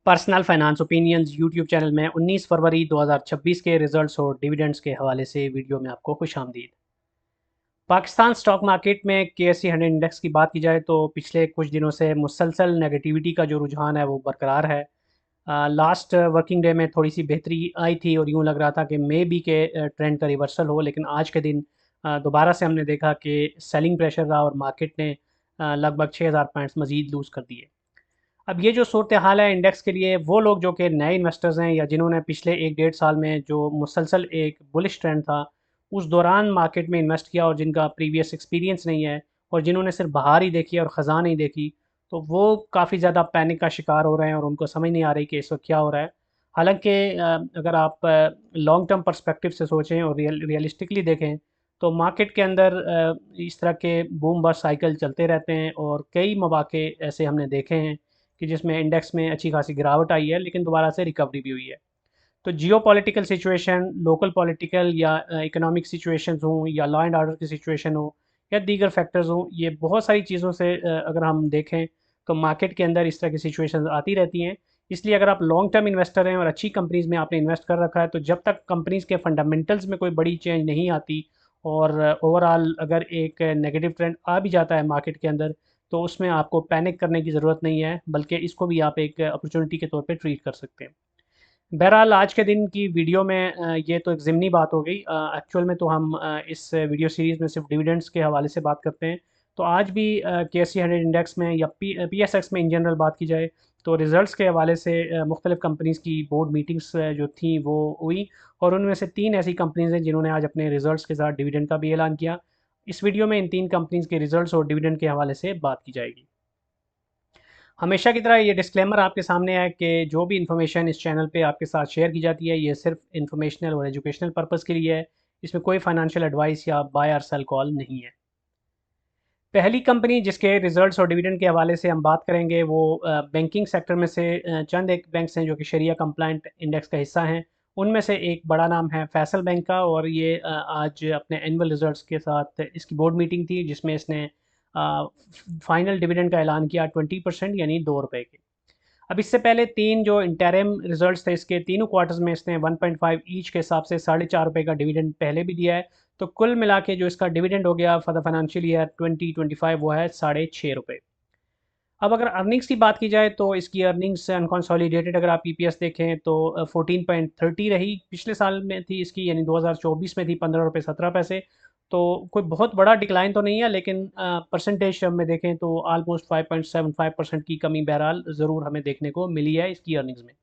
Personal finance opinions YouTube channel में 19 फरवरी 2026 के results और डिविडेंड्स के हवाले से वीडियो में आपको खुशामदीद। पाकिस्तान स्टॉक मार्केट में KSE 100 इंडेक्स की बात की जाए तो पिछले कुछ दिनों से मुसलसल नेगेटिविटी का जो रुझान है वो बरकरार है। लास्ट वर्किंग डे में थोड़ी सी बेहतरी आई थी और यूँ लग रहा था कि मे बी के ट्रेंड का रिवर्सल हो, लेकिन आज के दिन दोबारा से हमने देखा कि सेलिंग प्रेशर रहा और मार्केट ने लगभग 6000 पॉइंट्स मजीद लूज़ कर दिए। अब ये जो सूरत हाल है इंडेक्स के लिए, वो लोग जो कि नए इन्वेस्टर्स हैं या जिन्होंने पिछले एक डेढ़ साल में जो मुसलसल एक बुलिश ट्रेंड था उस दौरान मार्केट में इन्वेस्ट किया और जिनका प्रीवियस एक्सपीरियंस नहीं है और जिन्होंने सिर्फ बहार ही देखी और ख़ज़ा नहीं देखी, तो वो काफ़ी ज़्यादा पैनिक का शिकार हो रहे हैं और उनको समझ नहीं आ रही कि इस वक्त क्या हो रहा है। हालांकि अगर आप लॉन्ग टर्म पर्सपेक्टिव से सोचें और रियलिस्टिकली देखें तो मार्केट के अंदर इस तरह के बूम बस्ट साइकिल चलते रहते हैं और कई मौके ऐसे हमने देखे हैं कि जिसमें इंडेक्स में अच्छी खासी गिरावट आई है लेकिन दोबारा से रिकवरी भी हुई है। तो जियो पॉलिटिकल सिचुएशन, लोकल पॉलिटिकल या इकोनॉमिक सिचुएशंस हों या लॉ एंड ऑर्डर की सिचुएशन हो या दीगर फैक्टर्स हों, ये बहुत सारी चीज़ों से अगर हम देखें तो मार्केट के अंदर इस तरह की सिचुएशंस आती रहती हैं। इसलिए अगर आप लॉन्ग टर्म इन्वेस्टर हैं और अच्छी कंपनीज़ में आपने इन्वेस्ट कर रखा है तो जब तक कंपनीज़ के फंडामेंटल्स में कोई बड़ी चेंज नहीं आती और ओवरऑल अगर एक नेगेटिव ट्रेंड आ भी जाता है मार्केट के अंदर, तो उसमें आपको पैनिक करने की ज़रूरत नहीं है, बल्कि इसको भी आप एक अपॉर्चुनिटी के तौर पे ट्रीट कर सकते हैं। बहरहाल आज के दिन की वीडियो में ये तो एक ज़िमनी बात हो गई। एक्चुअल में तो हम इस वीडियो सीरीज़ में सिर्फ डिविडेंड्स के हवाले से बात करते हैं। तो आज भी KSE 100 इंडेक्स में या PSX में इन जनरल बात की जाए तो रिज़ल्ट्स के हवाले से मुख्तलिफ़ कंपनीज़ की बोर्ड मीटिंग्स जो थी वो हुई और उनमें से 3 ऐसी कंपनीज़ हैं जिन्होंने आज अपने रिज़ल्ट्स के साथ डिविडेंड का भी ऐलान किया। इस वीडियो में इन 3 कंपनीज़ के रिज़ल्ट्स और डिविडेंड के हवाले से बात की जाएगी। हमेशा की तरह ये डिस्क्लेमर आपके सामने है कि जो भी इन्फॉर्मेशन इस चैनल पे आपके साथ शेयर की जाती है ये सिर्फ इन्फॉर्मेशनल और एजुकेशनल पर्पज़ के लिए है। इसमें कोई फाइनेंशियल एडवाइस या बाय और सेल कॉल नहीं है। पहली कंपनी जिसके रिजल्ट्स और डिविडेंड के हवाले से हम बात करेंगे वो बैंकिंग सेक्टर में से चंद एक बैंक्स हैं जो कि शरिया कंप्लाइंट इंडेक्स का हिस्सा हैं। उनमें से एक बड़ा नाम है फैसल बैंक का और ये आज अपने एनुअल रिजल्ट्स के साथ इसकी बोर्ड मीटिंग थी जिसमें इसने फाइनल डिविडेंड का ऐलान किया 20% यानी ₹2 के। अब इससे पहले 3 जो इंटरिम रिजल्ट्स थे इसके तीनों क्वार्टर्स में इसने 1.5 ईच के हिसाब से ₹4.5 का डिविडेंड पहले भी दिया है। तो कुल मिला के जो इसका डिविडेंड हो गया फॉर द फाइनेंशियल ईयर 2025 वो है ₹6.5। अब अगर अर्निंग्स की बात की जाए तो इसकी अर्निंग्स अनकंसोलिडेटेड अगर आप EPS देखें तो 14.30 रही, पिछले साल में थी इसकी यानी 2024 में थी ₹15.17। तो कोई बहुत बड़ा डिक्लाइन तो नहीं है लेकिन परसेंटेज टर्म में देखें तो ऑलमोस्ट 5.75% की कमी बहरहाल ज़रूर हमें देखने को मिली है इसकी अर्निंग्स में।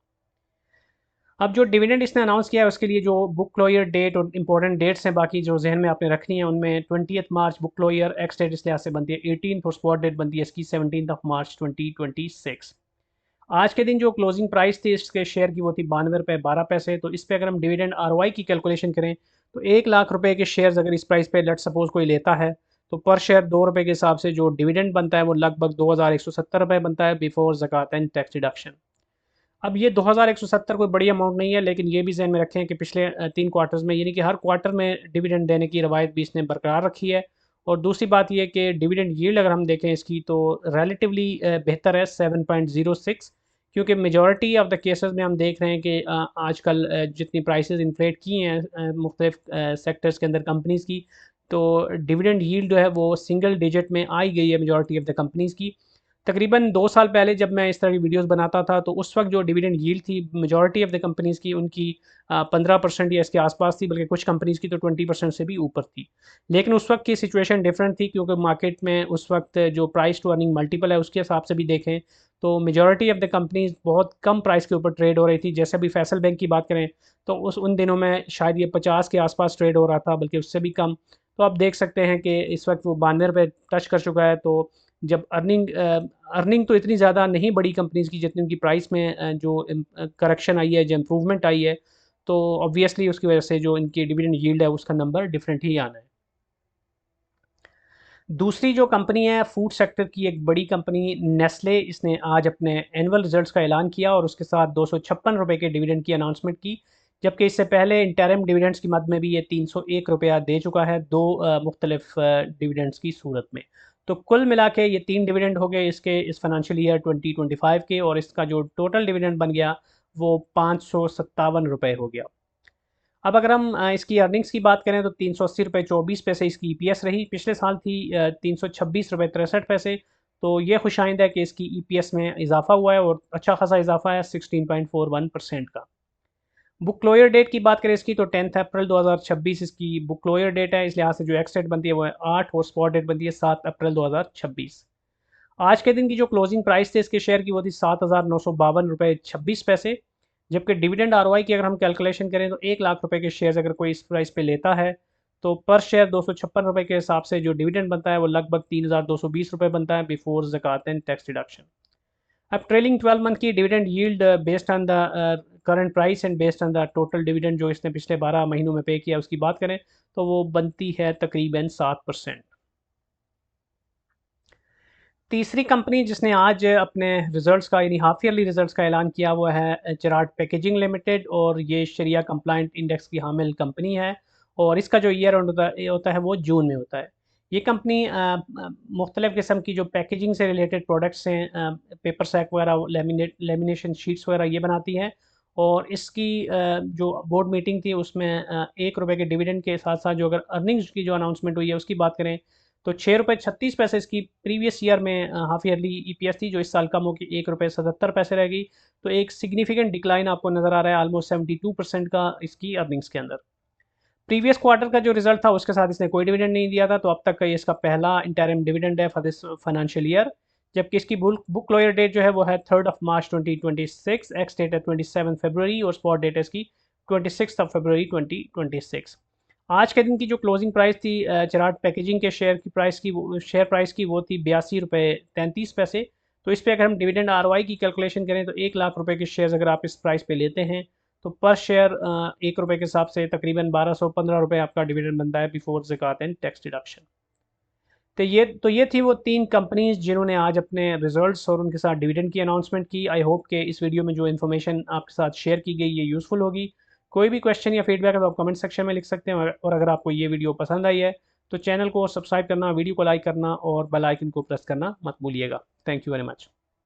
अब जो डिविडेंड इसने अनाउंस किया है उसके लिए जो बुक क्लोजर डेट और इंपॉर्टेंट डेट्स हैं बाकी जो जहन में आपने रखनी है उनमें 20 मार्च बुक क्लोजर एक्स डेट इस लिहाज से बनती है, 18 और स्पॉट डेट बनती है इसकी 17 मार्च 2026। आज के दिन जो क्लोजिंग प्राइस थी इसके शेयर की वो थी ₹92.12। तो इस पर अगर हम डिविडेंड ROI की कैलकुलेशन करें तो ₹1,00,000 के शेयर्स अगर इस प्राइस पे लेट सपोज कोई लेता है तो पर शेयर ₹2 के हिसाब से जो डिविडेंड बनता है वो लगभग ₹2170 बनता है बिफोर ज़कात एंड टैक्स डिडक्शन। अब ये 2170 कोई बड़ी अमाउंट नहीं है लेकिन ये भी ज़हन में रखें कि पिछले 3 क्वार्टर्स में यानी कि हर क्वार्टर में डिविडेंड देने की रवायत भी इसने बरकरार रखी है। और दूसरी बात ये कि डिविडेंड यील्ड अगर हम देखें इसकी तो रिलेटिवली बेहतर है 7.06, क्योंकि मेजॉरिटी ऑफ द केसेस में हम देख रहे हैं कि आजकल जितनी प्राइसेस इन्फ्लेट की हैं मुख्तलिफ सेक्टर्स के अंदर कंपनीज़ की, तो डिविडेंड यील्ड जो है वो सिंगल डिजिट में आई गई है मेजॉरिटी ऑफ द कंपनीज़ की। तकरीबन 2 साल पहले जब मैं इस तरह की वीडियोस बनाता था तो उस वक्त जो डिविडेंड यील्ड थी मेजॉरिटी ऑफ द कंपनीज़ की उनकी 15% या इसके आसपास थी, बल्कि कुछ कंपनीज़ की तो 20% से भी ऊपर थी। लेकिन उस वक्त की सिचुएशन डिफरेंट थी क्योंकि मार्केट में उस वक्त जो प्राइस टू अर्निंग मल्टीपल है उसके हिसाब से भी देखें तो मेजॉरिटी ऑफ द कंपनीज़ बहुत कम प्राइस के ऊपर ट्रेड हो रही थी। जैसे अभी फैसल बैंक की बात करें तो उन दिनों में शायद ये 50 के आसपास ट्रेड हो रहा था, बल्कि उससे भी कम। तो आप देख सकते हैं कि इस वक्त वो ₹92 टच कर चुका है। तो जब अर्निंग तो इतनी ज़्यादा नहीं बढ़ी कंपनीज़ की जितनी उनकी प्राइस में जो करेक्शन आई है, जो इम्प्रूवमेंट आई है, तो ऑब्वियसली उसकी वजह से जो इनकी डिविडेंड यील्ड है उसका नंबर डिफरेंट ही आना है। दूसरी जो कंपनी है फूड सेक्टर की एक बड़ी कंपनी नेस्ले, इसने आज अपने एनुअल रिजल्ट्स का ऐलान किया और उसके साथ ₹256 के डिविडेंड की अनाउंसमेंट की, जबकि इससे पहले इंटरिम डिविडेंड्स की मद में भी ये ₹301 दे चुका है दो मुख्तलिफ डिविडेंड्स की सूरत में। तो कुल मिला के ये 3 डिविडेंड हो गए इसके इस फाइनेंशियल ईयर 2025 के, और इसका जो टोटल डिविडेंड बन गया वो 557 रुपये हो गया। अब अगर हम इसकी अर्निंग्स की बात करें तो 380 रुपये 24 पैसे इसकी ईपीएस रही। पिछले साल थी 326 रुपये 63 पैसे। तो ये खुशाइंद है कि इसकी ईपीएस में इजाफा हुआ है और अच्छा खासा इजाफा है 16.41% का। बुक क्लोयर डेट की बात करें इसकी तो 10 अप्रैल 2026 इसकी बुक क्लोयर डेट है। इस लिहाज से जो एक्स डेट बनती है वो है 8 और स्पॉट डेट बनती है 7 अप्रैल 2026। आज के दिन की जो क्लोजिंग प्राइस थे इसके शेयर की वो थी 7,952 रुपये 26 पैसे। जबकि डिविडेंड आरओआई की अगर हम कैलकुलेशन करें तो 1 लाख रुपए के शेयर अगर कोई इस प्राइस पे लेता है तो पर शेयर 256 रुपये के हिसाब से जो डिविडेंड बनता है वो लगभग 3,220 रुपये बनता है बिफोर ज़कात एंड टैक्स डिडक्शन। अब ट्रेलिंग 12 मंथ की dividend yield based on the current price and based on the total dividend जो इसने पिछले 12 महीनों में पे किया उसकी बात करें तो वो बनती है तकरीबन 7%। तीसरी कंपनी जिसने आज अपने रिजल्ट्स का यानी हाफ ईयरली रिजल्ट्स का ऐलान किया वो है चिराग पैकेजिंग लिमिटेड, और ये शरिया कंप्लाइंट इंडेक्स की हामिल कंपनी है, और इसका जो ईयर एंड होता है वो जून में होता है। ये कंपनी मुख्तलिफ़ किस्म की जो पैकेजिंग से रिलेटेड प्रोडक्ट्स हैं, पेपर सैक वगैरह, लेमिनेशन शीट्स वगैरह ये बनाती है। और इसकी जो बोर्ड मीटिंग थी उसमें 1 रुपये के डिविडेंड के साथ साथ जो अगर अर्निंग्स की जो अनाउंसमेंट हुई है उसकी बात करें तो 6 रुपये 36 पैसे इसकी प्रीवियस ईयर में हाफ ईयरली ईपीएस थी, जो इस साल कम होकर 1 रुपये 77 पैसे रह गई। तो एक सिग्निफिकेंट डिक्लाइन आपको नज़र आ रहा है ऑलमोस्ट 72% का इसकी अर्निंग्स के अंदर। प्रीवियस क्वार्टर का जो रिजल्ट था उसके साथ इसने कोई डिविडेंड नहीं दिया था, तो अब तक का ये इसका पहला इंटरिम डिविडेंड है फॉर दिस फाइनेंशियल ईयर। जबकि इसकी बुक क्लोयर डेट जो है वो है 3 मार्च 2026, एक्स डेट है 27 फरवरी और स्पॉट डेट है इसकी 26 फरवरी 2026। आज के दिन की जो क्लोजिंग प्राइस थी चिराग पैकेजिंग के शेयर प्राइस की वो थी 82 रुपये 33 पैसे। तो इस पर अगर हम डिविडेंड आरओआई की कैलकुलेशन करें तो 1 लाख रुपए के शेयर अगर आप इस प्राइस पे लेते हैं तो पर शेयर 1 रुपये के हिसाब से तकरीबन 1215 रुपये आपका डिविडेंड बनता है बिफोर ज़कात एंड टैक्स डिडक्शन। तो ये थी वो 3 कंपनीज जिन्होंने आज अपने रिजल्ट्स और उनके साथ डिविडेंड की अनाउंसमेंट की। आई होप कि इस वीडियो में जो इन्फॉर्मेशन आपके साथ शेयर की गई ये यूज़फुल होगी। कोई भी क्वेश्चन या फीडबैक है तो आप कमेंट सेक्शन में लिख सकते हैं, और अगर आपको ये वीडियो पसंद आई है तो चैनल को सब्सक्राइब करना, वीडियो को लाइक करना और बेल आइकन को प्रेस करना मत भूलिएगा। Thank you very much.